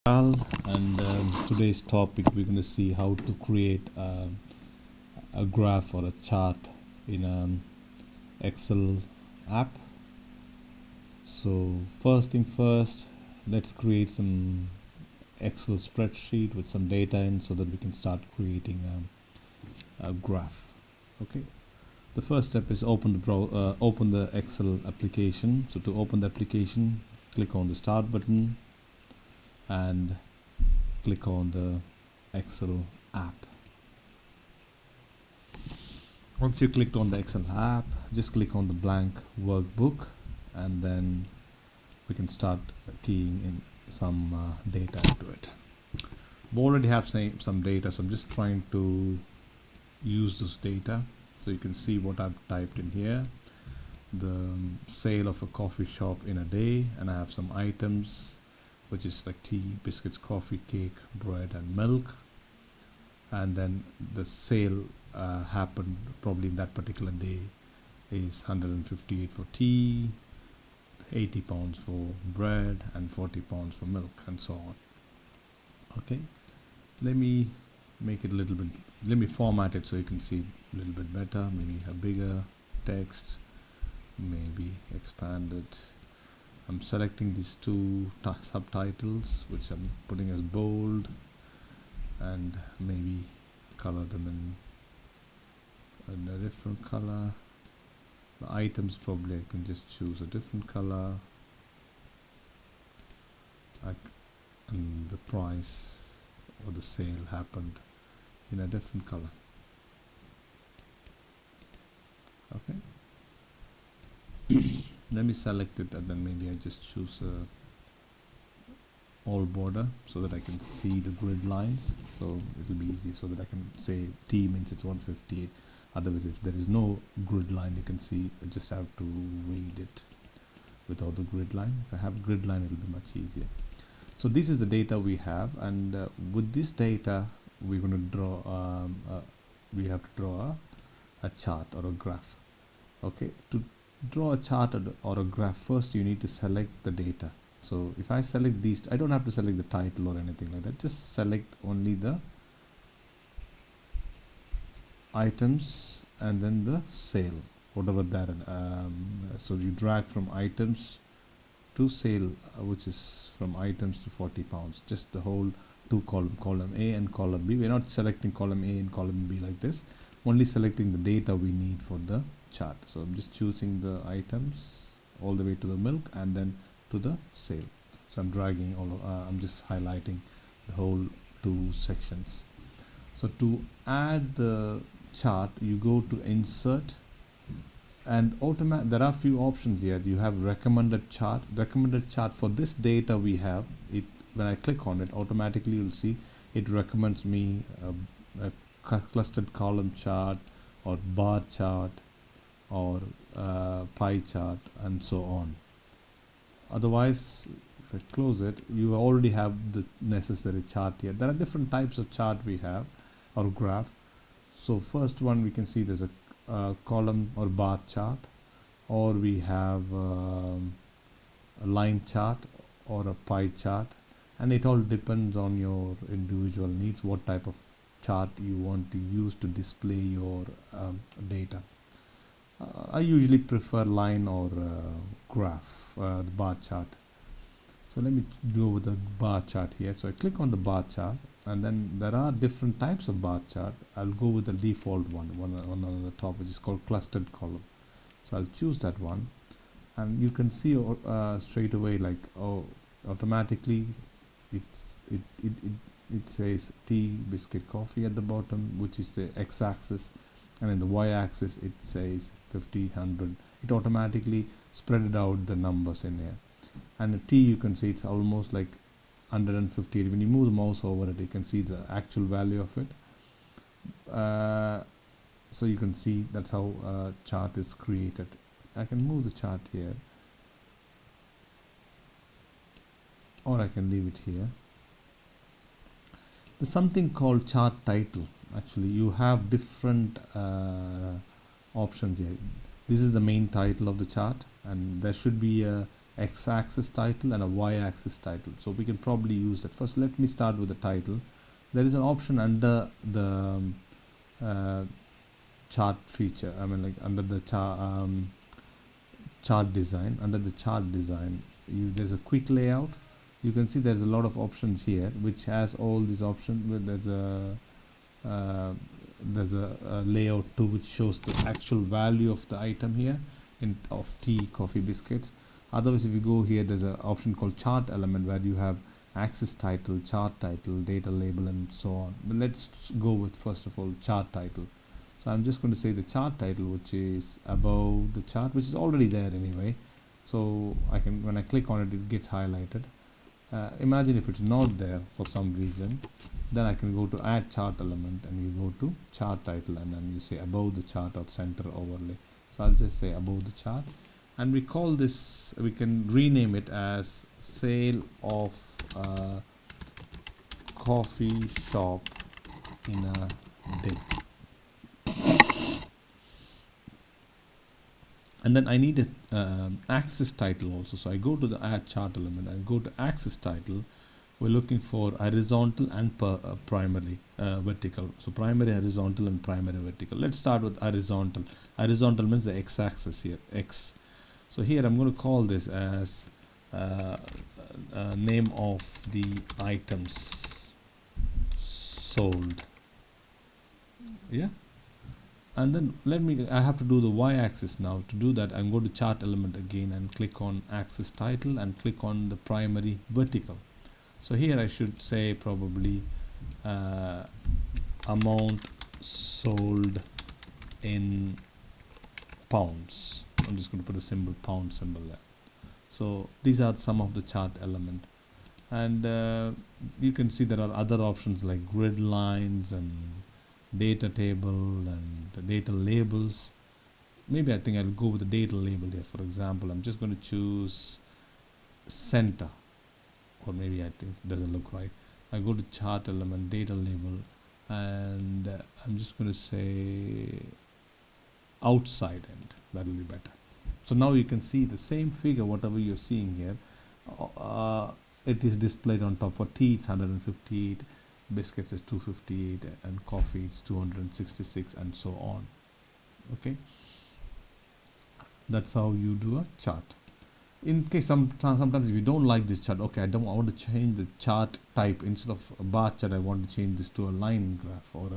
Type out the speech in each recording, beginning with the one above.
And today's topic we're going to see how to create a graph or a chart in an Excel app. So first thing first, let's create some Excel spreadsheet with some data in so that we can start creating a graph. Okay. The first step is open the Excel application. So to open the application, click on the Start button and click on the Excel app. Once you clicked on the Excel app, just click on the blank workbook and then we can start keying in some data into it. We already have some data, so I'm just trying to use this data. So you can see what I've typed in here. The sale of a coffee shop in a day, and I have some items which is like tea, biscuits, coffee, cake, bread and milk. And then the sale happened probably in that particular day is 158 for tea, 80 pounds for bread and 40 pounds for milk and so on. Okay, let me make it a little bit, let me format it so you can see a little bit better, maybe a bigger text, maybe expand it. I'm selecting these two subtitles which I'm putting as bold and maybe color them in a different color. The items probably I can just choose a different color, and the price or the sale happened in a different color. Okay. Let me select it and then maybe I just choose all border so that I can see the grid lines, so it will be easy so that I can say T means it's 158. Otherwise, if there is no grid line, you can see I just have to read it without the grid line. If I have grid line, it will be much easier. So this is the data we have, and with this data we're going to draw we have to draw a chart or a graph. Okay, to draw a chart or a graph, first you need to select the data. So if I select these, I don't have to select the title or anything like that, just select only the items and then the sale, whatever that so you drag from items to sale, which is from items to 40 pounds, just the whole two column A and column B. We're not selecting column A and column B like this, only selecting the data we need for the chart. So I'm just choosing the items all the way to the milk and then to the sale. So I'm dragging I'm just highlighting the whole two sections. So to add the chart, you go to insert and there are a few options here. You have recommended chart. Recommended chart for this data we have it. When I click on it, automatically you'll see it recommends me a clustered column chart or bar chart or pie chart and so on. Otherwise, if I close it, you already have the necessary chart here. There are different types of chart we have or graph. So first one, we can see there's a column or bar chart, or we have a line chart or a pie chart, and it all depends on your individual needs, what type of chart you want to use to display your data. I usually prefer line or graph, the bar chart. So let me go with the bar chart here. So I click on the bar chart, and then there are different types of bar chart. I'll go with the default one on the top, which is called clustered column. So I'll choose that one, and you can see straight away, like, oh, automatically it says tea, biscuit, coffee at the bottom, which is the x-axis, and in the y-axis it says 50, 100. It automatically spread out the numbers in here. And the T, you can see it's almost like 158. When you move the mouse over it, you can see the actual value of it. So you can see that's how a chart is created. I can move the chart here, or I can leave it here. There's something called chart title. Actually, you have different options here. This is the main title of the chart, and there should be a x-axis title and a y-axis title. So we can probably use that. First, let me start with the title. There is an option under the uh, chart feature. I mean, like under the chart design. Under the chart design, there's a quick layout. You can see there's a lot of options here, which has all these options. There's a layout too, which shows the actual value of the item here of tea, coffee, biscuits. Otherwise, if you go here, there's an option called chart element where you have axis title, chart title, data label, and so on. But let's go with, first of all, chart title. So I'm just going to say the chart title, which is above the chart, which is already there anyway. So I can, when I click on it, it gets highlighted. Imagine if it's not there for some reason, then I can go to add chart element and you go to chart title and then you say above the chart or center overlay. So I'll just say above the chart, and we call this, we can rename it as sale of coffee shop in a day. And then I need a axis title also. So I go to the add chart element and go to axis title. We're looking for horizontal and primary vertical. So primary horizontal and primary vertical. Let's start with horizontal. Horizontal means the x-axis here, x. So here I'm going to call this as name of the items sold. Yeah. And then I have to do the y-axis now. To do that, I'm going to chart element again and click on axis title and click on the primary vertical. So here I should say probably amount sold in pounds. I'm just going to put a symbol, pound symbol there. So these are some of the chart element. And you can see there are other options like grid lines and data table and data labels. Maybe I think I'll go with the data label here. For example, I'm just going to choose center, or maybe I think it doesn't look right. I go to chart element, data label, and I'm just going to say outside end. That'll be better. So now you can see the same figure, whatever you're seeing here, it is displayed on top. For tea it's 158, biscuits is 258, and coffee it's 266, and so on. Okay, that's how you do a chart. In case sometimes if you don't like this chart, okay, I want to change the chart type. Instead of a bar chart, I want to change this to a line graph or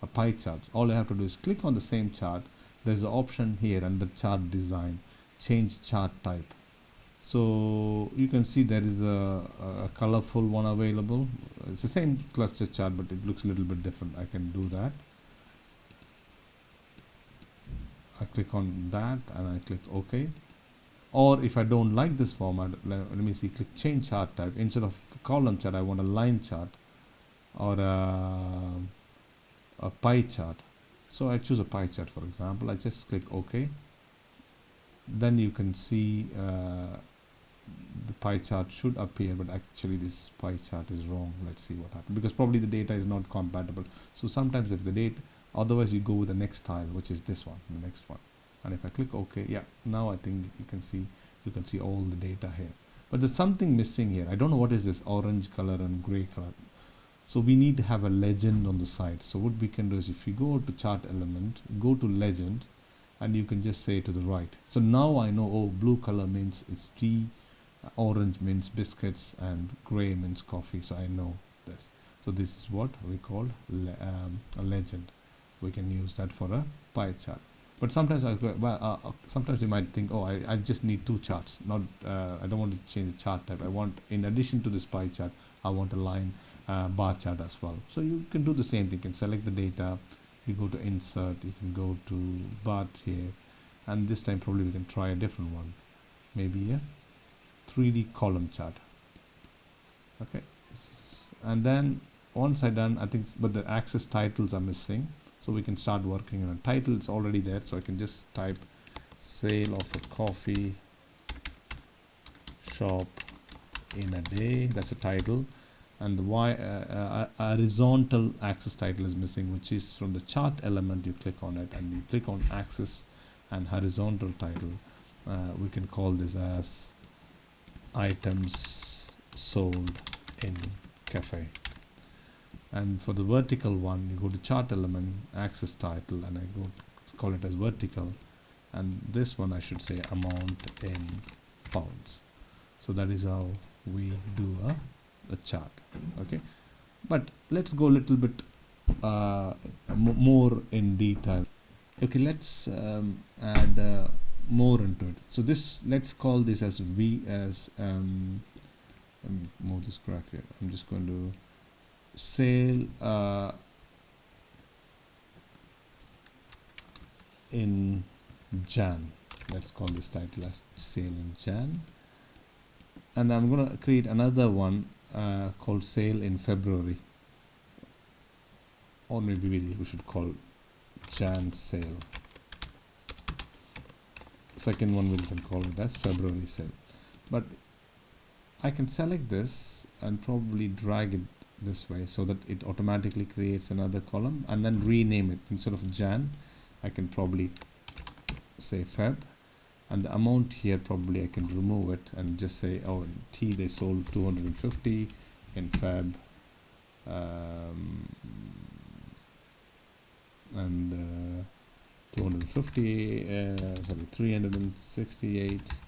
a pie chart. All I have to do is click on the same chart. There's an option here under chart design, change chart type. So you can see there is a colorful one available. It's the same cluster chart, but it looks a little bit different. I can do that. I click on that and I click OK. Or if I don't like this format, let me see, click change chart type. Instead of column chart, I want a line chart or a pie chart. So I choose a pie chart, for example. I just click OK. Then you can see the pie chart should appear, but actually this pie chart is wrong. Let's see what happens, because probably the data is not compatible. So sometimes if the date, otherwise you go with the next tile, which is this one, the next one. And if I click OK, yeah, now I think you can see all the data here. But there's something missing here. I don't know what is this orange color and gray color. So we need to have a legend on the side. So what we can do is, if you go to chart element, go to legend, and you can just say to the right. So now I know, oh, blue color means it's tea, orange means biscuits, and gray means coffee. So I know this. So this is what we call a legend. We can use that for a pie chart. But sometimes sometimes you might think, oh, I just need two charts. Not I don't want to change the chart type. I want, in addition to this pie chart, I want a line bar chart as well. So you can do the same thing. You can select the data. You go to insert. You can go to bar here, and this time probably we can try a different one. Maybe a 3D column chart. Okay, and then once I done, I think, but the axis titles are missing. So we can start working on a title. It's already there, so I can just type sale of a coffee shop in a day. That's a title. And the horizontal axis title is missing, which is from the chart element. You click on it and you click on axis and horizontal title. We can call this as items sold in cafe. And for the vertical one, you go to chart element, axis title, and I go call it as vertical, and this one I should say amount in pounds. So that is how we do a chart. Okay, but let's go a little bit more in detail. Okay, let's add more into it. So this, let's call this as V as move this graph here. I'm just going to sale in Jan. Let's call this title as sale in Jan, and I'm gonna create another one called sale in February, or maybe we should call Jan sale. Second one we can call it as February sale. But I can select this and probably drag it this way so that it automatically creates another column, and then rename it. Instead of Jan, I can probably say Feb, and the amount here probably I can remove it and just say, oh, in T they sold 250, in Feb and 250, sorry, 368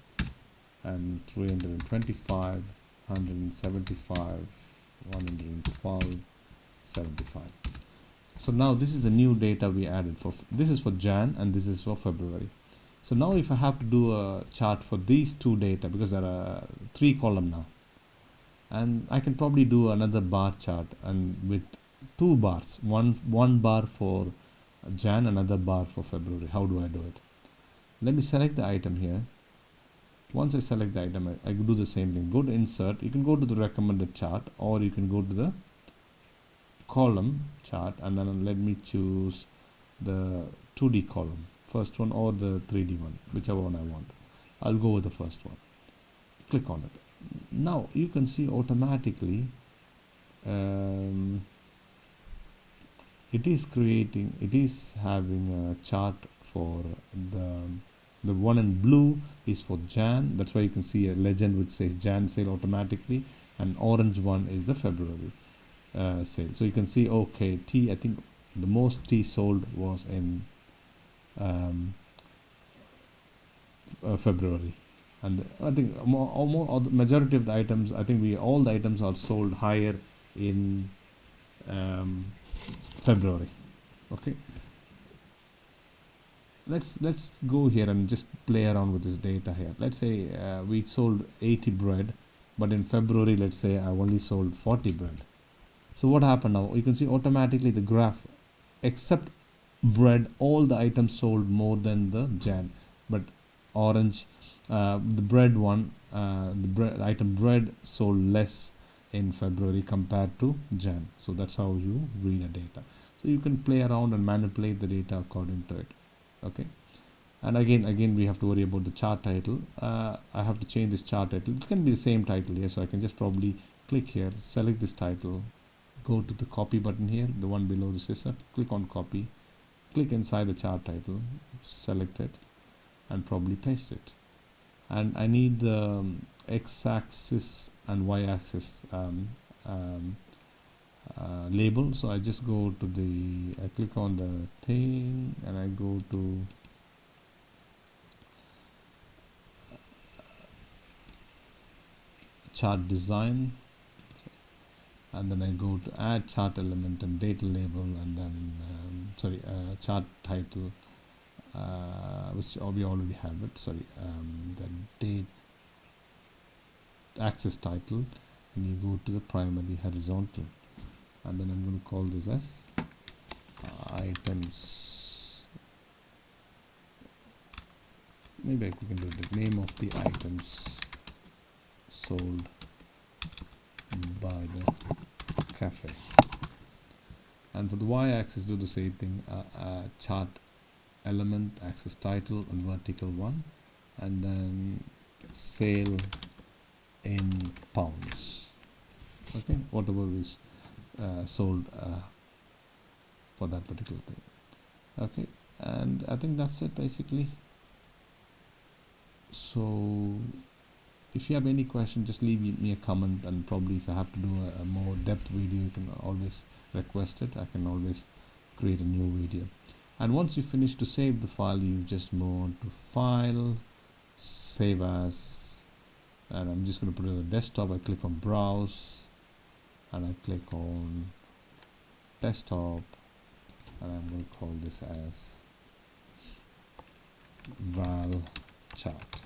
and 325, 175, 112, 75. So now this is the new data we added. For this is for Jan and this is for February. So now if I have to do a chart for these two data, because there are 3 columns now, and I can probably do another bar chart, and with 2 bars, one bar for Jan, another bar for February. How do I do it? Let me select the item here. Once I select the item, I do the same thing. Go to insert. You can go to the recommended chart, or you can go to the column chart, and then let me choose the 2D column, first one, or the 3D one, whichever one I want. I'll go with the first one. Click on it. Now you can see automatically it is having a chart for the one in blue is for Jan. That's why you can see a legend which says Jan sale automatically, and orange one is the February sale. So you can see, okay, tea, I think the most tea sold was in February, and I think the majority of the items, I think all the items are sold higher in February. Okay, let's go here and just play around with this data here. Let's say we sold 80 bread, but in February, let's say I only sold 40 bread. So what happened now? You can see automatically the graph, except bread, all the items sold more than the Jan, but orange, the bread one, the item bread sold less in February compared to Jan. So that's how you read the data. So you can play around and manipulate the data according to it. Okay, and again we have to worry about the chart title. I have to change this chart title. It can be the same title here, so I can just probably click here, select this title, go to the copy button here, the one below the scissor, click on copy, click inside the chart title, select it, and probably paste it. And I need the x-axis and y-axis label, so I just go to I click on the thing and I go to chart design, and then I go to add chart element and data label, and then chart title, which we already have it, the date axis title, and you go to the primary horizontal, and then I'm going to call this as items. Maybe we can do the name of the items sold by the cafe. And for the y-axis, do the same thing, chart element, axis title, and vertical one, and then sale in pounds. Okay, whatever is sold for that particular thing. Okay, and I think that's it basically. So if you have any question, just leave me a comment, and probably if I have to do a more depth video, you can always request it. I can always create a new video. And once you finish to save the file, you just move on to File, Save As, and I'm just going to put it on the desktop. I click on Browse, and I click on Desktop, and I'm going to call this as Val Chart.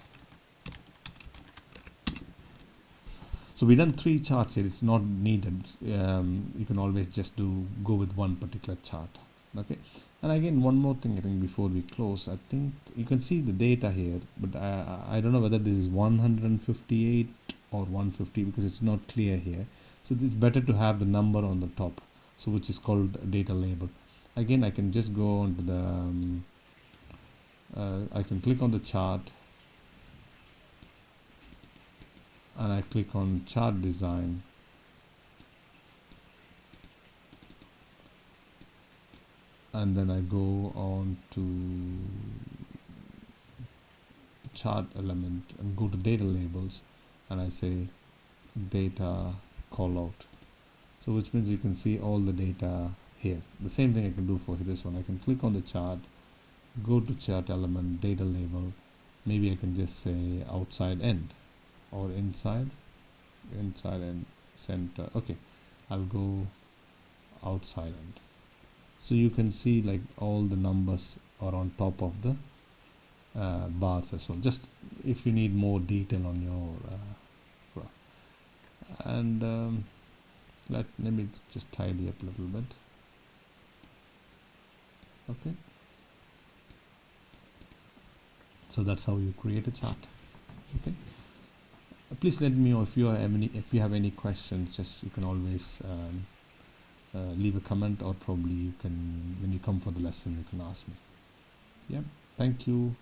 So we done 3 charts here. It's not needed. You can always just go with one particular chart. Okay. And again, one more thing, I think, before we close, I think you can see the data here, but I don't know whether this is 158 or 150 because it's not clear here. So it's better to have the number on the top, so which is called data label. Again, I can just go on to the I can click on the chart, and I click on chart design, and then I go on to chart element and go to data labels, and I say data callout. So which means you can see all the data here. The same thing I can do for this one. I can click on the chart, go to chart element, data label. Maybe I can just say outside end or inside and center. Okay, I'll go outside end. So you can see like all the numbers are on top of the bars as well, just if you need more detail on your graph. And let me just tidy up a little bit. Okay, so that's how you create a chart. Okay, please let me know if you have any questions. Just you can always leave a comment, or probably you can, when you come for the lesson, you can ask me. Yeah, thank you.